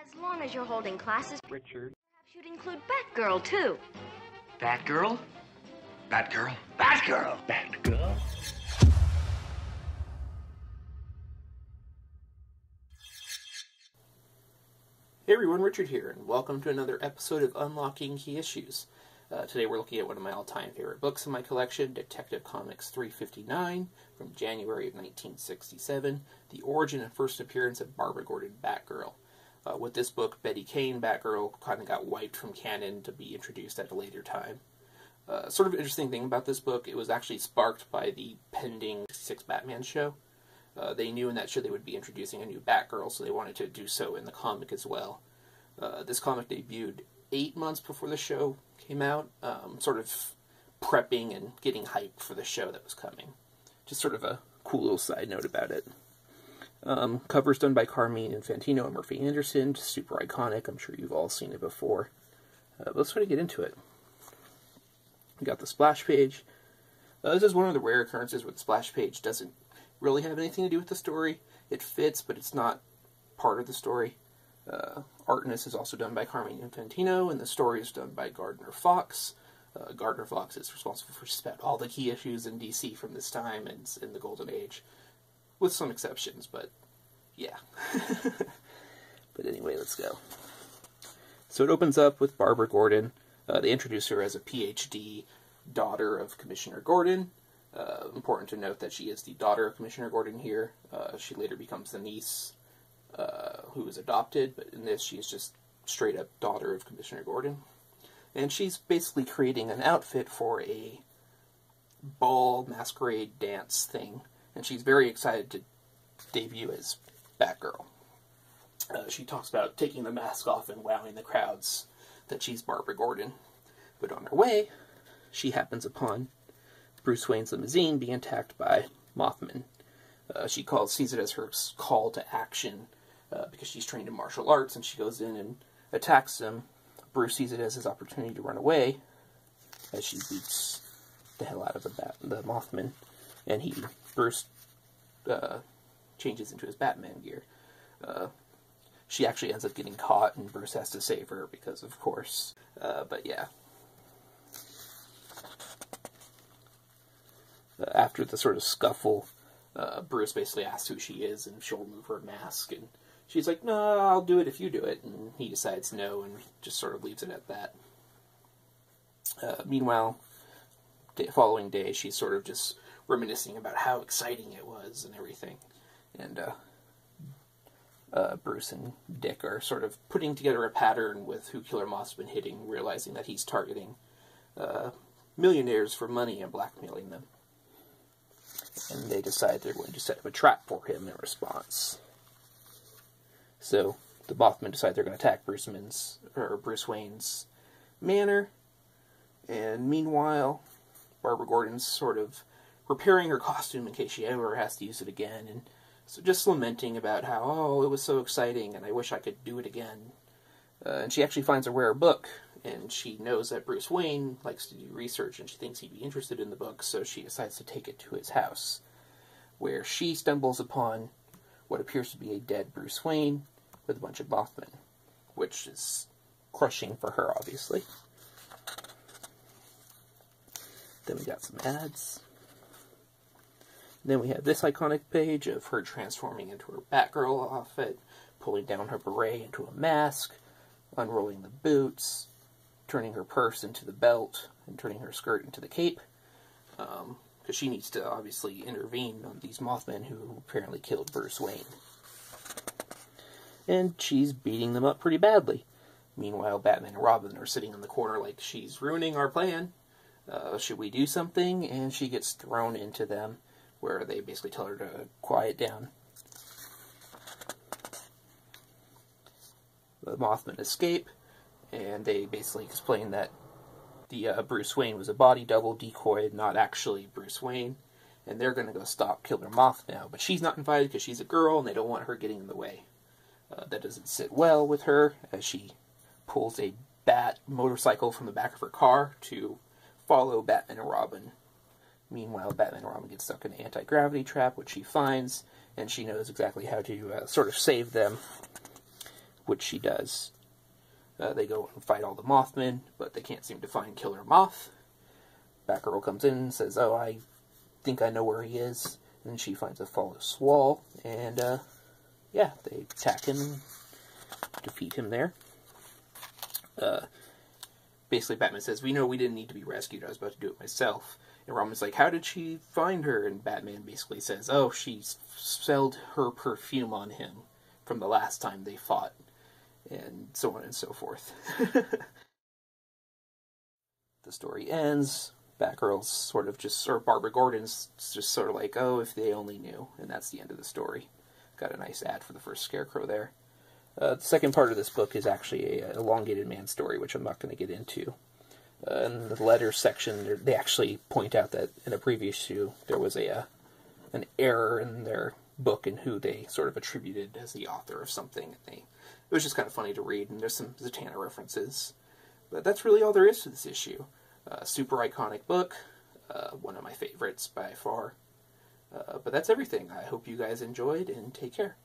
As long as you're holding classes, Richard. perhaps you'd include Batgirl, too. Batgirl? Batgirl? Batgirl! Batgirl? Hey everyone, Richard here, and welcome to another episode of Unlocking Key Issues. Today we're looking at one of my all-time favorite books in my collection, Detective Comics 359, from January of 1967, the origin and first appearance of Barbara Gordon, Batgirl. With this book, Betty Kane, Batgirl, kind of got wiped from canon to be introduced at a later time. Sort of interesting thing about this book, it was actually sparked by the pending 66 Batman show. They knew in that show they would be introducing a new Batgirl, so they wanted to do so in the comic as well. This comic debuted 8 months before the show came out, sort of prepping and getting hyped for the show that was coming. Just sort of a cool little side note about it. Covers done by Carmine Infantino and Murphy Anderson, just super iconic. I'm sure you've all seen it before. But let's try to get into it. We got the splash page. This is one of the rare occurrences where the splash page doesn't really have anything to do with the story. It fits, but it's not part of the story. Art in this is also done by Carmine Infantino, and the story is done by Gardner Fox. Gardner Fox is responsible for just about all the key issues in DC from this time and in the Golden Age, with some exceptions, but yeah. But anyway, let's go. So it opens up with Barbara Gordon. They introduce her as a PhD, daughter of Commissioner Gordon. Important to note that she is the daughter of Commissioner Gordon here. She later becomes the niece who is adopted, but in this she is just straight up daughter of Commissioner Gordon. And she's basically creating an outfit for a ball masquerade dance thing, and she's very excited to debut as Batgirl. She talks about taking the mask off and wowing the crowds that she's Barbara Gordon. But on her way, she happens upon Bruce Wayne's limousine being attacked by Mothman. She sees it as her call to action because she's trained in martial arts, and she goes in and attacks him. Bruce sees it as his opportunity to run away as she beats the hell out of the Mothman, and Bruce changes into his Batman gear. She actually ends up getting caught, and Bruce has to save her because, of course. But yeah. After the sort of scuffle, Bruce basically asks who she is and if she'll remove her mask, and she's like, "No, I'll do it if you do it," and he decides no and just sort of leaves it at that. Meanwhile, following day, she's sort of just reminiscing about how exciting it was and everything, and Bruce and Dick are sort of putting together a pattern with who Killer Moth's been hitting, realizing that he's targeting millionaires for money and blackmailing them. And they decide they're going to set up a trap for him in response. So the Mothman decide they're going to attack Bruce Wayne's manor, and meanwhile, Barbara Gordon's sort of repairing her costume in case she ever has to use it again, and so just lamenting about how, oh, it was so exciting, and I wish I could do it again. And she actually finds a rare book, and she knows that Bruce Wayne likes to do research, and she thinks he'd be interested in the book, so she decides to take it to his house, where she stumbles upon what appears to be a dead Bruce Wayne with a bunch of Mothmen, which is crushing for her, obviously. Then we got some ads. Then we have this iconic page of her transforming into her Batgirl outfit, pulling down her beret into a mask, unrolling the boots, turning her purse into the belt, and turning her skirt into the cape, because she needs to obviously intervene on these Mothmen who apparently killed Bruce Wayne. And she's beating them up pretty badly. Meanwhile, Batman and Robin are sitting in the corner like, she's ruining our plan. Should we do something? And she gets thrown into them, where they basically tell her to quiet down. The Mothmen escape, and they basically explain that the Bruce Wayne was a body double decoy, not actually Bruce Wayne, and they're going to go stop Killer Moth now. But she's not invited because she's a girl, and they don't want her getting in the way. That doesn't sit well with her, as she pulls a bat motorcycle from the back of her car to follow Batman and Robin. Meanwhile, Batman and Robin get stuck in an anti-gravity trap, which she finds, and she knows exactly how to sort of save them which she does. They go and fight all the Mothmen, but they can't seem to find Killer Moth. Batgirl comes in and says, "Oh, I think I know where he is." And then she finds a false wall, and yeah, they attack him and defeat him there. Basically, Batman says, "We know we didn't need to be rescued. I was about to do it myself." And Robin's like, "How did she find her?" And Batman basically says, "Oh, she smelled her perfume on him from the last time they fought." And so on and so forth. The story ends. Batgirl's sort of just, or Barbara Gordon's just sort of like, "Oh, if they only knew." And that's the end of the story. Got a nice ad for the first Scarecrow there. The second part of this book is actually an elongated man story, which I'm not going to get into. In the letters section, they actually point out that in a previous issue, there was an error in their book and who they sort of attributed as the author of something. It was just kind of funny to read, and there's some Zatanna references. But that's really all there is to this issue. Super iconic book, one of my favorites by far. But that's everything. I hope you guys enjoyed, and take care.